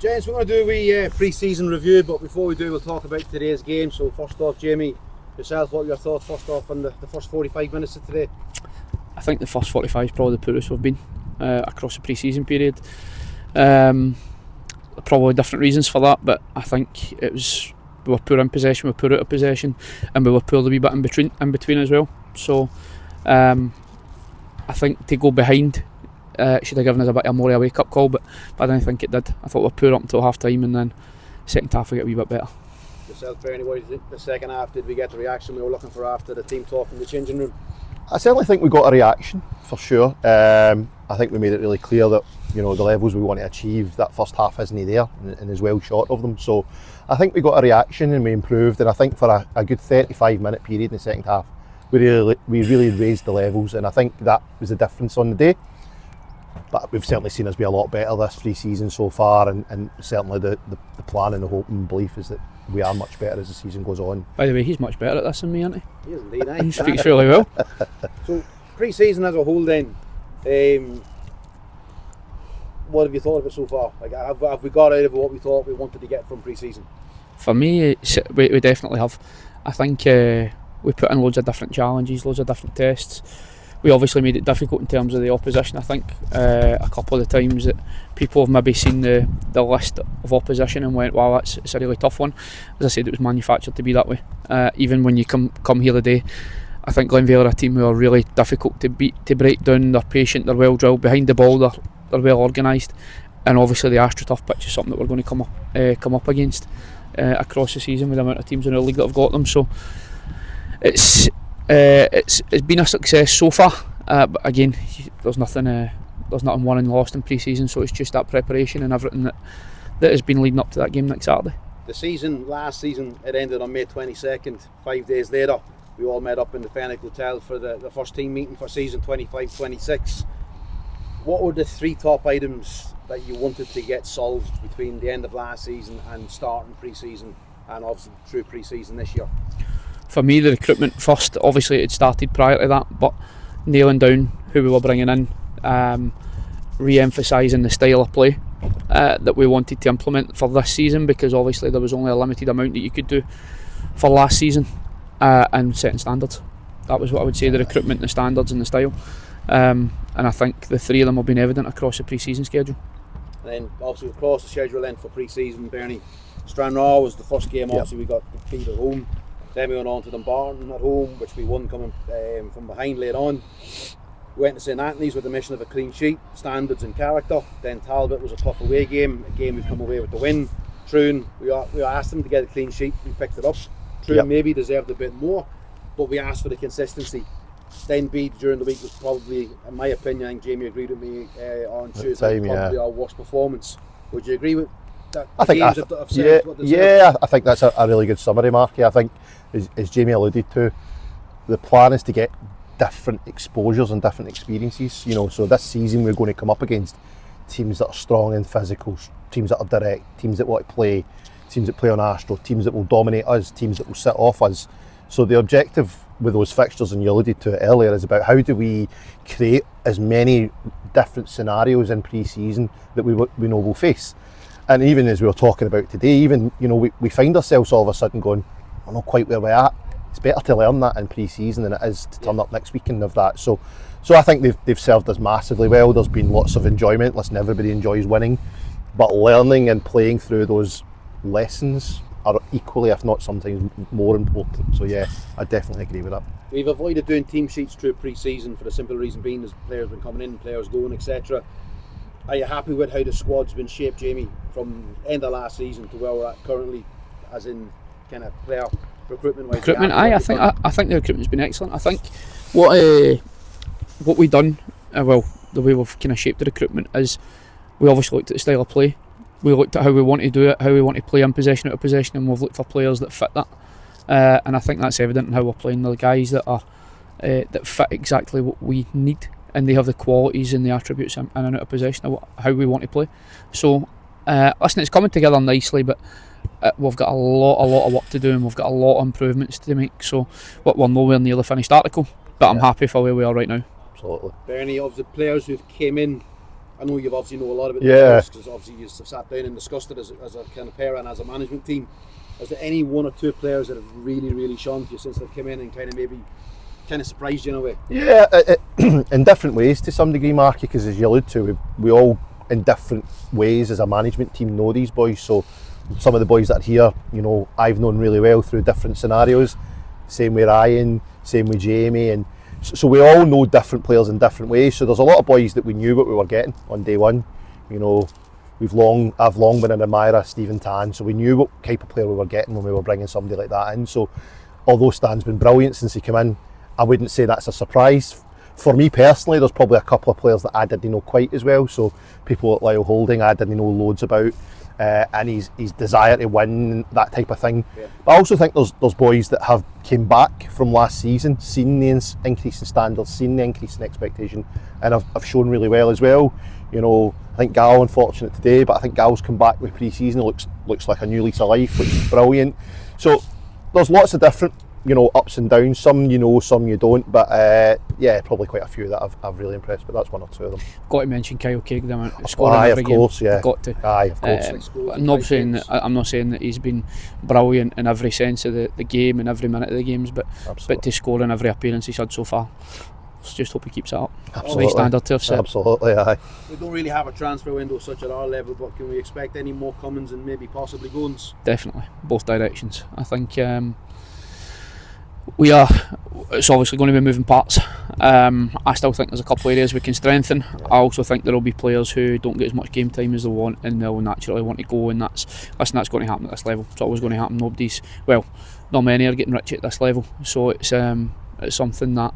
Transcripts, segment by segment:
Gents, we're going to do a pre-season review, but before we do, we'll talk about today's game. So first off, Jamie, yourself, what are your thoughts first off on the first 45 minutes of today? I think the first 45 is probably the poorest we've been across the pre-season period. Probably different reasons for that, but I think we were poor in possession, we were poor out of possession, and we were poor a wee bit in between as well. So I think to go behind should have given us a bit more of a wake-up call, but I don't think it did. I thought we were poor up until half-time, and then second half we got a wee bit better. Yourself, Bernie, what do you think the second half? Did we get the reaction we were looking for after the team talk in the changing room? I certainly think we got a reaction, for sure. I think we made it really clear that the levels we want to achieve, that first half isn't there and is well short of them. So I think we got a reaction and we improved, and I think for a good 35-minute period in the second half we really raised the levels, and I think that was the difference on the day. But we've certainly seen us be a lot better this pre-season so far, and certainly the plan and the hope and belief is that we are much better as the season goes on. By the way, he's much better at this than me, isn't he? He is indeed, eh? He speaks really well. So pre-season as a whole then, what have you thought of it so far? Like, have we got out of what we thought we wanted to get from pre-season? For me, we definitely have. I think we put in loads of different challenges, loads of different tests. We obviously made it difficult in terms of the opposition. I think a couple of the times that people have maybe seen the list of opposition and went, wow, it's a really tough one. As I said, it was manufactured to be that way. Even when you come here today, I think Glenvale are a team who are really difficult to beat, to break down. They're patient, they're well drilled behind the ball, they're well organised, and obviously the AstroTurf pitch is something that we're going to come up against across the season with the amount of teams in our league that have got them. So it's been a success so far, but again, there's nothing won and lost in pre-season, so it's just that preparation and everything that has been leading up to that game next Saturday. Last season, it ended on May 22nd. 5 days later, we all met up in the Fenwick Hotel for the first team meeting for season 25-26. What were the three top items that you wanted to get solved between the end of last season and starting pre-season, and obviously through pre-season this year? For me, the recruitment first. Obviously it started prior to that, but nailing down who we were bringing in, re-emphasising the style of play that we wanted to implement for this season, because obviously there was only a limited amount that you could do for last season, and setting standards. That was what I would say, the recruitment, the standards and the style, and I think the three of them have been evident across the pre-season schedule. And then obviously across the schedule then for pre-season, Bernie, Stranraer was the first game. Obviously we got beat at home. Then we went on to Dumbarton at home, which we won coming from behind later on. We went to St Anthony's with the mission of a clean sheet, standards and character. Then Talbot was a tough away game, a game we've come away with the win. Troon, we asked them to get a clean sheet, we picked it up. Troon maybe deserved a bit more, but we asked for the consistency. Then Bede during the week was probably, in my opinion, I think Jamie agreed with me on Tuesday, probably our worst performance. Would you agree with that? I think I think that's a really good summary, Marky. I think, as Jamie alluded to, the plan is to get different exposures and different experiences. So this season we're going to come up against teams that are strong and physical, teams that are direct, teams that want to play, teams that play on Astro, teams that will dominate us, teams that will sit off us. So the objective with those fixtures, and you alluded to it earlier, is about how do we create as many different scenarios in pre-season that we know we'll face. And even as we were talking about today, we find ourselves all of a sudden going, we're not quite where we're at. It's better to learn that in pre-season than it is to turn up next weekend of that. So I think they've served us massively well. There's been lots of enjoyment. Listen, everybody enjoys winning, but learning and playing through those lessons are equally, if not sometimes more important. So yeah, I definitely agree with that. We've avoided doing team sheets through pre-season for the simple reason being as players been coming in, players going, etc. Are you happy with how the squad's been shaped, Jamie, from end of last season to where we're at currently, as in kind of player recruitment wise? I think the recruitment's been excellent. I think what we've done, the way we've kind of shaped the recruitment is we obviously looked at the style of play. We looked at how we want to do it, how we want to play in possession, out of possession, and we've looked for players that fit that. And I think that's evident in how we're playing. The guys that are that fit exactly what we need, and they have the qualities and the attributes in and out of possession of how we want to play. So, listen, it's coming together nicely, but we've got a lot of work to do, and we've got a lot of improvements to make. So, we're nowhere near the finished article, but I'm happy for where we are right now. Absolutely. Bernie, of the players who've came in I know you've obviously know a lot about Yeah. because obviously you've sat down and discussed it as a kind of pair and as a management team. Is there any one or two players that have really shone for you since they've come in and kind of maybe kind of surprised you in a way? Yeah, in different ways to some degree, Marky, because as you allude to, we all in different ways as a management team know these boys. So some of the boys that are here, you know, I've known really well through different scenarios. Same with Ryan, same with Jamie, and so we all know different players in different ways. So there's a lot of boys that we knew what we were getting on day one. You know, I've long been an admirer of Stephen Tan, so we knew what type of player we were getting when we were bringing somebody like that in. So although Stan's been brilliant since he came in, I wouldn't say that's a surprise. For me personally, there's probably a couple of players that I didn't know quite as well. So people like Lyle Holding, I didn't know loads about, and his desire to win, that type of thing. Yeah. But I also think there's boys that have came back from last season, seen the increase in standards, seen the increase in expectation, and have shown really well as well. You know, I think Gal, unfortunate today, but I think Gal's come back with pre-season. Looks like a new lease of life, which is brilliant. So there's lots of different, you know, ups and downs. Some you know, some you don't. But yeah, probably quite a few that I've really impressed. But that's one or two of them. Got to mention Kyle Craig, the scoring every game. Course, yeah. Got to. Aye, of course. I'm not saying that he's been brilliant in every sense of the game and every minute of the games, but to score in every appearance he's had so far. Let's just hope he keeps that up. Absolutely. Nice standard to have set. Absolutely, aye. We don't really have a transfer window such at our level, but can we expect any more comings and maybe possibly goings? Definitely, both directions. I think it's obviously going to be moving parts. I still think there's a couple of areas we can strengthen. I also think there will be players who don't get as much game time as they want and they'll naturally want to go, and that's going to happen at this level. It's always going to happen. Not many are getting rich at this level, so it's something that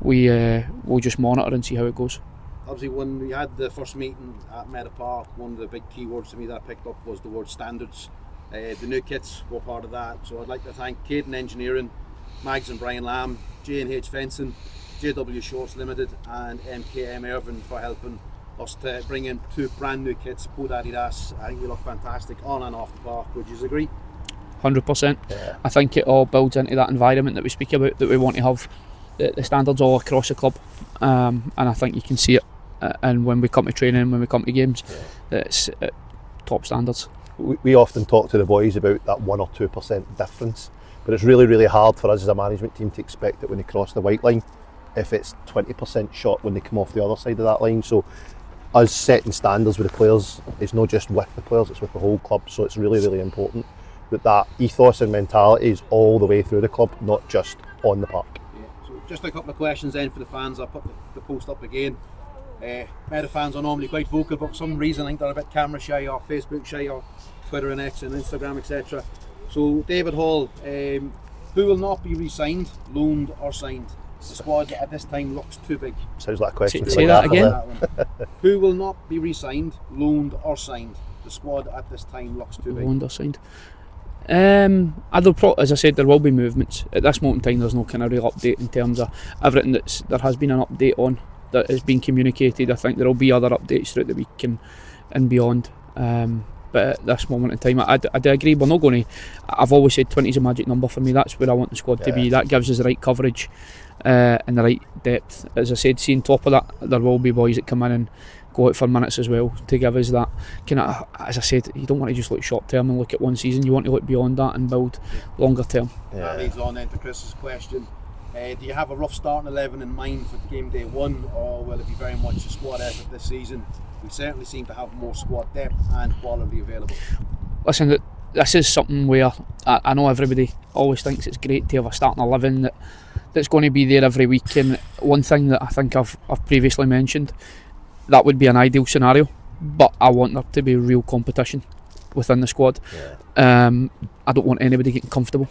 we'll just monitor and see how it goes. Obviously, when we had the first meeting at Meadow Park, one of the big key words to me that I picked up was the word standards. The new kits were part of that, so I'd like to thank Caden Engineering, Mags and Brian Lamb, J&H Fencing, JW Shorts Limited and MKM Irvin for helping us to bring in two brand new kits, both Adidas. I think we look fantastic on and off the park. Would you agree? 100%. Yeah. I think it all builds into that environment that we speak about, that we want to have the standards all across the club, and I think you can see it, and when we come to training, when we come to games, it's top standards. We often talk to the boys about that 1 or 2% difference, but it's really hard for us as a management team to expect it when they cross the white line if it's 20% shot when they come off the other side of that line. So us setting standards with the players is not just with the players, it's with the whole club. So it's really important that ethos and mentality is all the way through the club, not just on the park. Just a couple of questions then for the fans. I'll put the post up again. Meadow fans are normally quite vocal, but for some reason I think they're a bit camera shy or Facebook shy or Twitter and X and Instagram, etc. So David Hall, who will not be re-signed, loaned or signed? The squad at this time looks too big. Sounds like a question. Say that again. Who will not be re-signed, loaned or signed? The squad at this time looks too big. Loaned or signed? As I said, there will be movements. At this moment in time, there's no kind of real update in terms of everything there has been an update on that has been communicated. I think there will be other updates throughout the week and beyond. But at this moment in time, I do agree. We're not going to. I've always said 20 is a magic number for me. That's where I want the squad to be. That gives us the right coverage and the right depth. As I said, seeing top of that, there will be boys that come in and go out for minutes as well to give us that kind of, as I said, you don't want to just look short term and look at one season. You want to look beyond that and build longer term. That leads on then to Chris's question. Do you have a rough starting 11 in mind for game day one, or will it be very much a squad effort this season? We certainly seem to have more squad depth and quality available. Listen, this is something where I know everybody always thinks it's great to have a starting 11 that's going to be there every week, and one thing that I think I've previously mentioned, that would be an ideal scenario, but I want there to be real competition within the squad. I don't want anybody getting comfortable.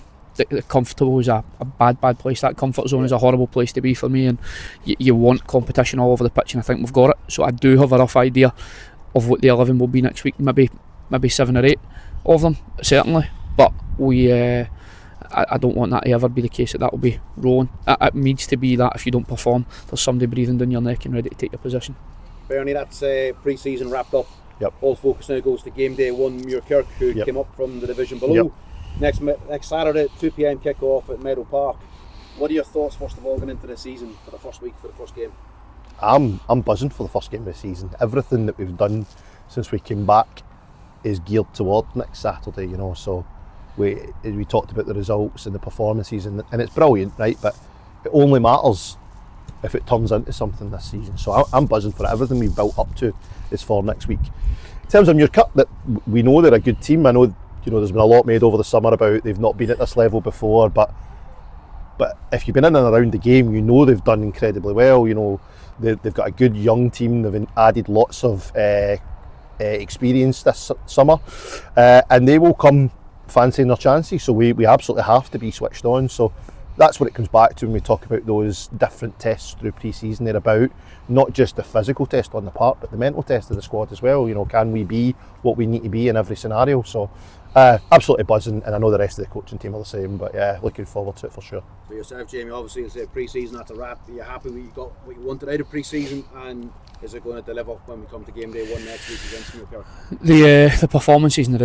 Comfortable is a bad place. That comfort zone is a horrible place to be for me, and you want competition all over the pitch, and I think we've got it. So I do have a rough idea of what the 11 will be next week, maybe 7 or 8 of them, certainly, but I don't want that to ever be the case, that will be rolling. It needs to be that if you don't perform, there's somebody breathing down your neck and ready to take your position. Bernie, that's pre-season wrapped up. Yep. All focus now goes to game day one, Muirkirk, who came up from the division below. Next Saturday, 2 p.m. kick-off at Meadow Park. What are your thoughts, first of all, going into the season for the first week, for the first game? I'm buzzing for the first game of the season. Everything that we've done since we came back is geared toward next Saturday, you know. So we talked about the results and the performances, and it's brilliant, right? But it only matters if it turns into something this season. So I'm buzzing for it. Everything we've built up to is for next week. In terms of Newcastle, that we know they're a good team. I know, you know, there's been a lot made over the summer about they've not been at this level before, but if you've been in and around the game, you know they've done incredibly well. You know, they've got a good young team. They've added lots of experience this summer, and they will come fancying their chances. So we absolutely have to be switched on. So that's what it comes back to when we talk about those different tests through pre-season. They're about not just the physical test on the part, but the mental test of the squad as well. You know, can we be what we need to be in every scenario? So absolutely buzzing, and I know the rest of the coaching team are the same, but yeah, looking forward to it for sure. For yourself, Jamie, obviously you said pre-season, that's a wrap. Are you happy with you got what you wanted out of pre-season, and is it going to deliver when we come to game day 1 next week against Newcastle? The performances and the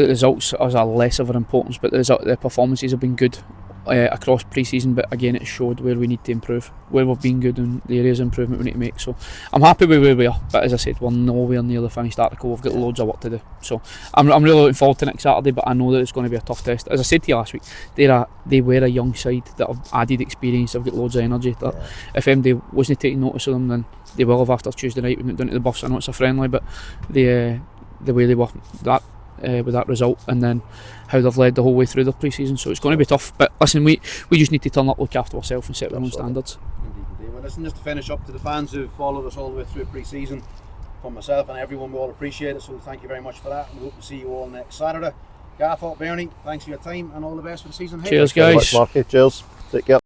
results are less of an importance, but the performances have been good across pre-season, but again it showed where we need to improve, where we've been good and the areas of improvement we need to make. So I'm happy with where we are, but as I said, we're nowhere near the finished article. We've got loads of work to do, so I'm really looking forward to next Saturday, but I know that it's going to be a tough test. As I said to you last week, they were a young side that have added experience, they've got loads of energy. If MD wasn't taking notice of them, then they will have after Tuesday night. We went down to the Buffs. I know it's a friendly, but the way they were with that result, and then how they've led the whole way through the pre-season, so it's going to be tough. But listen, we just need to turn up, look after ourselves, and set our own standards. Indeed. Well, listen, just to finish up, to the fans who've followed us all the way through pre-season, from myself and everyone, we all appreciate it. So thank you very much for that. We hope to see you all next Saturday. Gaffer, Bernie, thanks for your time and all the best for the season. Cheers, guys. Marky. Cheers. Take care.